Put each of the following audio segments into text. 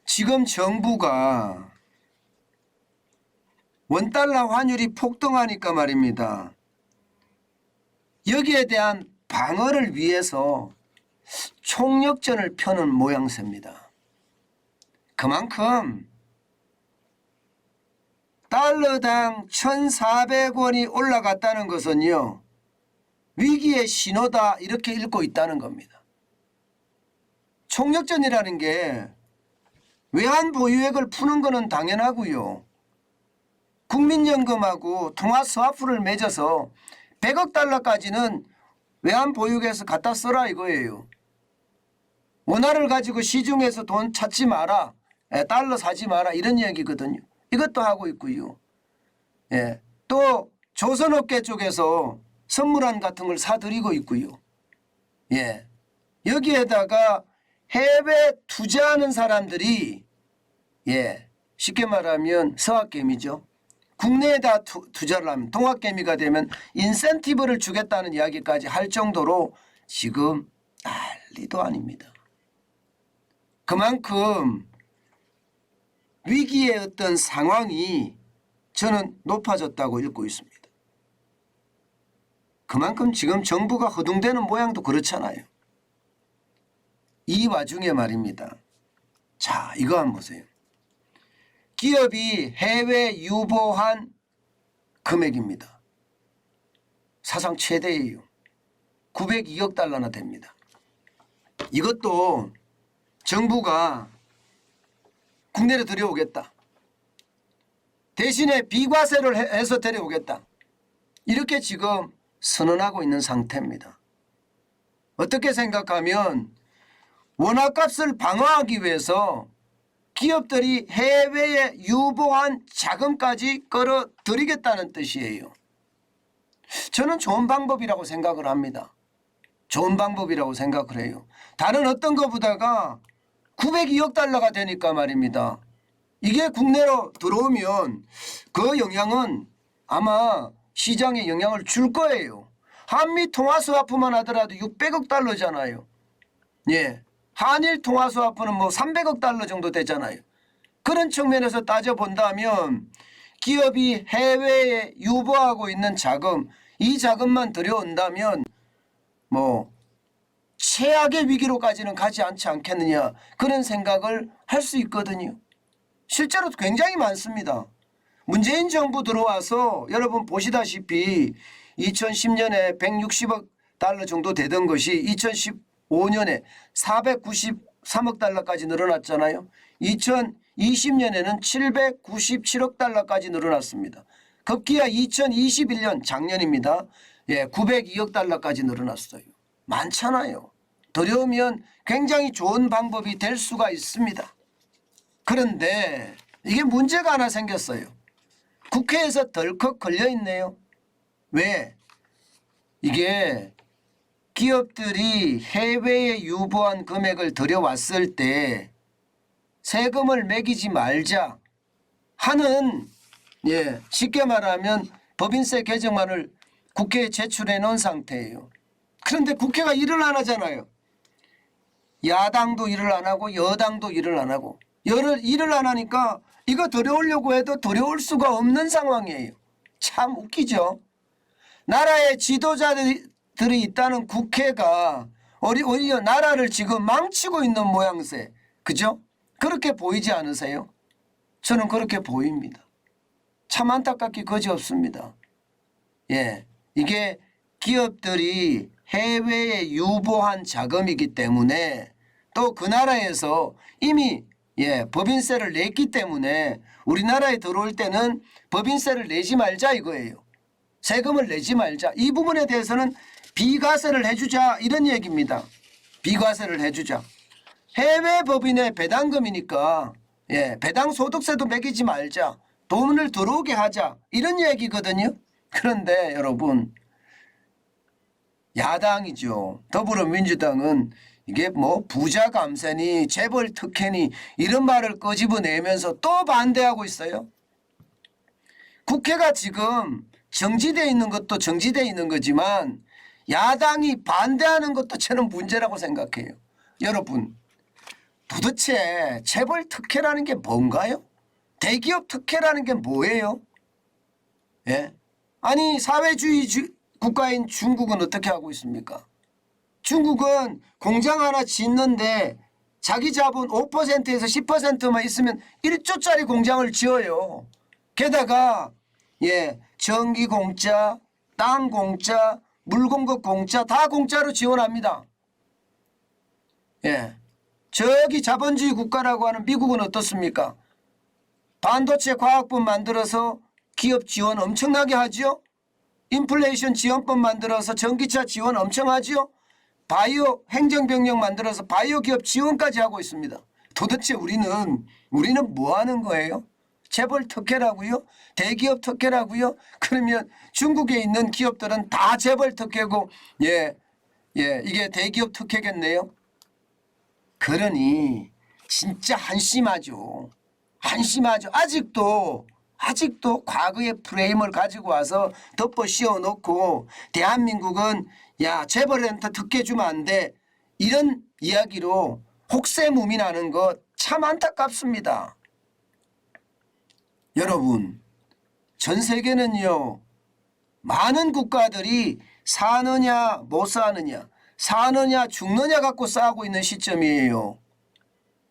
지금 정부가 원달러 환율이 폭등하니까 말입니다. 여기에 대한 방어를 위해서 총력전을 펴는 모양새입니다. 그만큼 달러당 1,400원이 올라갔다는 것은요, 위기의 신호다 이렇게 읽고 있다는 겁니다. 총력전이라는 게 외환 보유액을 푸는 것은 당연하고요. 국민연금하고 통화 스와프를 맺어서 100억 달러까지는 외환 보유액에서 갖다 써라 이거예요. 원화를 가지고 시중에서 돈 찾지 마라. 달러 사지 마라 이런 얘기거든요. 이것도 하고 있고요. 예, 또 조선업계 쪽에서 선물안 같은 걸 사드리고 있고요. 예, 여기에다가 해외 투자하는 사람들이 쉽게 말하면 서학개미죠. 국내에다 투자를 하면 동학개미가 되면 인센티브를 주겠다는 이야기까지 할 정도로 지금 난리도 아닙니다. 그만큼 위기의 어떤 상황이 저는 높아졌다고 읽고 있습니다. 그만큼 지금 정부가 허둥대는 모양도 그렇잖아요. 이 와중에 말입니다. 자, 이거 한번 보세요. 기업이 해외 유보한 금액입니다. 사상 최대예요. 902억 달러나 됩니다. 이것도 정부가 국내로 들여오겠다. 대신에 비과세를 해서 데려오겠다. 이렇게 지금 선언하고 있는 상태입니다. 어떻게 생각하면 원화값을 방어하기 위해서 기업들이 해외에 유보한 자금까지 끌어들이겠다는 뜻이에요. 저는 좋은 방법이라고 생각을 합니다. 좋은 방법이라고 생각을 해요. 다른 어떤 것보다가 902억 달러가 되니까 말입니다. 이게 국내로 들어오면 그 영향은 아마 시장에 영향을 줄 거예요. 한미 통화스와프만 하더라도 600억 달러잖아요. 예. 한일 통화스와프는 뭐 300억 달러 정도 되잖아요. 그런 측면에서 따져본다면 기업이 해외에 유보하고 있는 자금, 이 자금만 들여온다면 뭐 최악의 위기로까지는 가지 않지 않겠느냐, 그런 생각을 할 수 있거든요. 실제로 굉장히 많습니다. 문재인 정부 들어와서 여러분 보시다시피 2010년에 160억 달러 정도 되던 것이 2015년에 493억 달러까지 늘어났잖아요. 2020년에는 797억 달러까지 늘어났습니다. 급기야 2021년 작년입니다. 902억 달러까지 늘어났어요. 많잖아요. 들여오면 굉장히 좋은 방법이 될 수가 있습니다. 그런데 이게 문제가 하나 생겼어요. 국회에서 덜컥 걸려있네요. 왜? 이게 기업들이 해외에 유보한 금액을 들여왔을 때 세금을 매기지 말자 하는, 쉽게 말하면 법인세 개정안을 국회에 제출해 놓은 상태예요. 그런데 국회가 일을 안 하잖아요. 야당도 일을 안 하고 여당도 일을 안 하고 일을 안 하니까 이거 들여오려고 해도 들여올 수가 없는 상황이에요. 참 웃기죠. 나라의 지도자들이 있다는 국회가 오히려 나라를 지금 망치고 있는 모양새. 그죠? 그렇게 보이지 않으세요? 저는 그렇게 보입니다. 참 안타깝기 거지없습니다. 이게 기업들이 해외에 유보한 자금이기 때문에 또 그 나라에서 이미 법인세를 냈기 때문에 우리나라에 들어올 때는 법인세를 내지 말자 이거예요. 세금을 내지 말자. 이 부분에 대해서는 비과세를 해주자 이런 얘기입니다. 비과세를 해주자. 해외 법인의 배당금이니까 배당 소득세도 매기지 말자. 돈을 들어오게 하자 이런 얘기거든요. 그런데 여러분, 야당이죠. 더불어민주당은 이게 뭐 부자 감세니 재벌 특혜니 이런 말을 끄집어내면서 또 반대하고 있어요. 국회가 지금 정지되어 있는 것도 정지되어 있는 거지만 야당이 반대하는 것도 저는 문제라고 생각해요. 여러분, 도대체 재벌 특혜라는 게 뭔가요? 대기업 특혜라는 게 뭐예요? 예? 아니 사회주의 국가인 중국은 어떻게 하고 있습니까? 중국은 공장 하나 짓는데 자기 자본 5%에서 10%만 있으면 1조짜리 공장을 지어요. 게다가 전기 공짜, 땅 공짜, 물 공급 공짜 다 공짜로 지원합니다. 저기 자본주의 국가라고 하는 미국은 어떻습니까? 반도체 과학법 만들어서 기업 지원 엄청나게 하죠. 인플레이션 지원법 만들어서 전기차 지원 엄청 하죠. 바이오 행정병력 만들어서 바이오 기업 지원까지 하고 있습니다. 도대체 우리는 뭐 하는 거예요? 재벌 특혜라고요? 대기업 특혜라고요? 그러면 중국에 있는 기업들은 다 재벌 특혜고 이게 대기업 특혜겠네요. 그러니 진짜 한심하죠. 한심하죠. 아직도 과거의 프레임을 가지고 와서 덮어 씌워놓고 대한민국은 재벌한테 특혜 주면 안 돼. 이런 이야기로 혹세무민하는 것 참 안타깝습니다. 여러분, 전 세계는요. 많은 국가들이 사느냐 못 사느냐, 사느냐 죽느냐 갖고 싸우고 있는 시점이에요.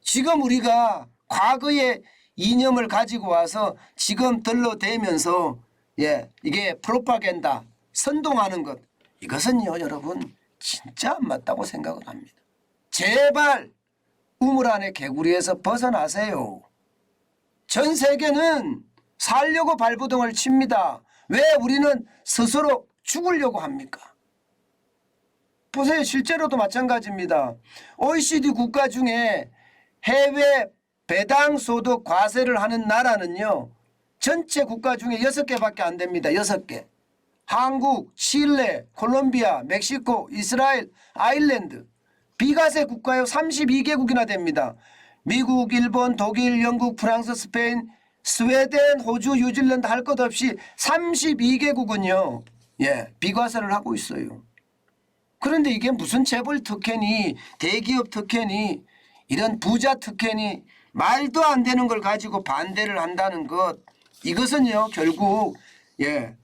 지금 우리가 과거의 이념을 가지고 와서 지금 들러대면서 이게 프로파간다 선동하는 것, 이것은요 여러분 진짜 안 맞다고 생각을 합니다. 제발 우물 안의 개구리에서 벗어나세요. 전 세계는 살려고 발부동을 칩니다. 왜 우리는 스스로 죽으려고 합니까? 보세요. 실제로도 마찬가지입니다. OECD 국가 중에 해외 배당 소득 과세를 하는 나라는요. 전체 국가 중에 6개밖에 안 됩니다. 6개. 한국, 칠레, 콜롬비아, 멕시코, 이스라엘, 아일랜드. 비과세 국가요 32개국이나 됩니다. 미국, 일본, 독일, 영국, 프랑스, 스페인, 스웨덴, 호주, 뉴질랜드 할 것 없이 32개국은요. 비과세를 하고 있어요. 그런데 이게 무슨 재벌 특혜니 대기업 특혜니 이런 부자 특혜니 말도 안 되는 걸 가지고 반대를 한다는 것, 이것은요 결국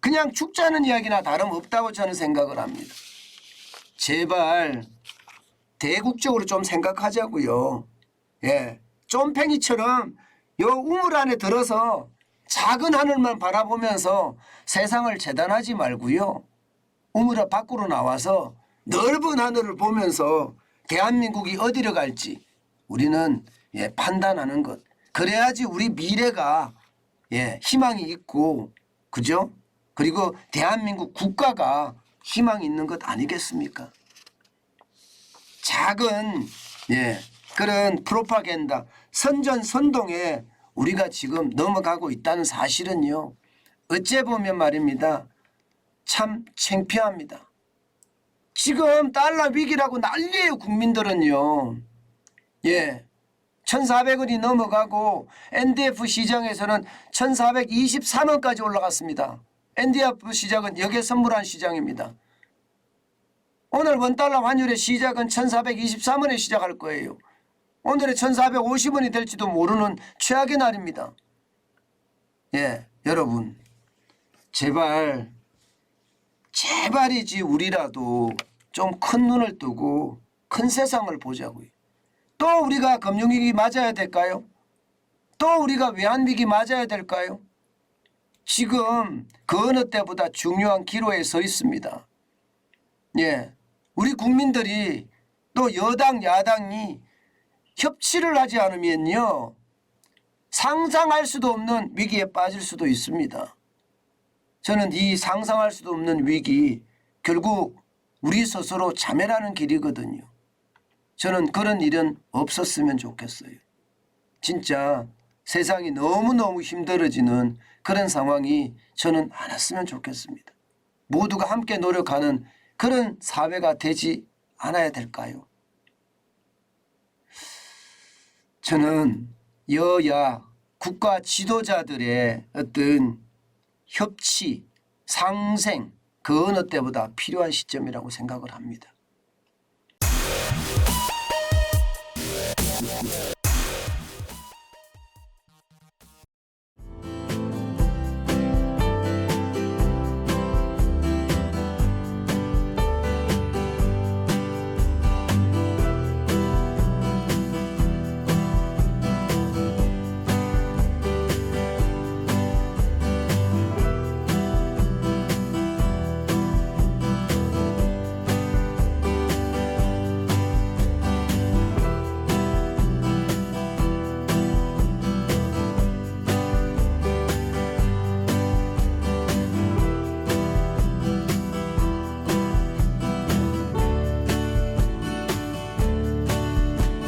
그냥 죽자는 이야기나 다름없다고 저는 생각을 합니다. 제발 대국적으로 좀 생각하자고요. 쫌팽이처럼 요 우물 안에 들어서 작은 하늘만 바라보면서 세상을 재단하지 말고요. 우물 밖으로 나와서 넓은 하늘을 보면서 대한민국이 어디로 갈지 우리는 판단하는 것. 그래야지 우리 미래가 희망이 있고, 그죠? 그리고 대한민국 국가가 희망이 있는 것 아니겠습니까? 작은 그런 프로파간다 선전선동에 우리가 지금 넘어가고 있다는 사실은요. 어째 보면 말입니다. 참 창피합니다. 지금 달러 위기라고 난리예요. 국민들은요. 1,400원이 넘어가고 NDF 시장에서는 1,423원까지 올라갔습니다. NDF 시장은 역에 선물한 시장입니다. 오늘 원달러 환율의 시작은 1,423원에 시작할 거예요. 오늘의 1,450원이 될지도 모르는 최악의 날입니다. 여러분 제발이지 우리라도 좀 큰 눈을 뜨고 큰 세상을 보자고요. 또 우리가 금융위기 맞아야 될까요? 또 우리가 외환위기 맞아야 될까요? 지금 그 어느 때보다 중요한 기로에 서 있습니다. 우리 국민들이 또 여당 야당이 협치를 하지 않으면요. 상상할 수도 없는 위기에 빠질 수도 있습니다. 저는 이 상상할 수도 없는 위기 결국 우리 스스로 자멸하는 길이거든요. 저는 그런 일은 없었으면 좋겠어요. 진짜 세상이 너무너무 힘들어지는 그런 상황이 저는 안 왔으면 좋겠습니다. 모두가 함께 노력하는 그런 사회가 되지 않아야 될까요? 저는 여야 국가 지도자들의 어떤 협치, 상생 그 어느 때보다 필요한 시점이라고 생각을 합니다.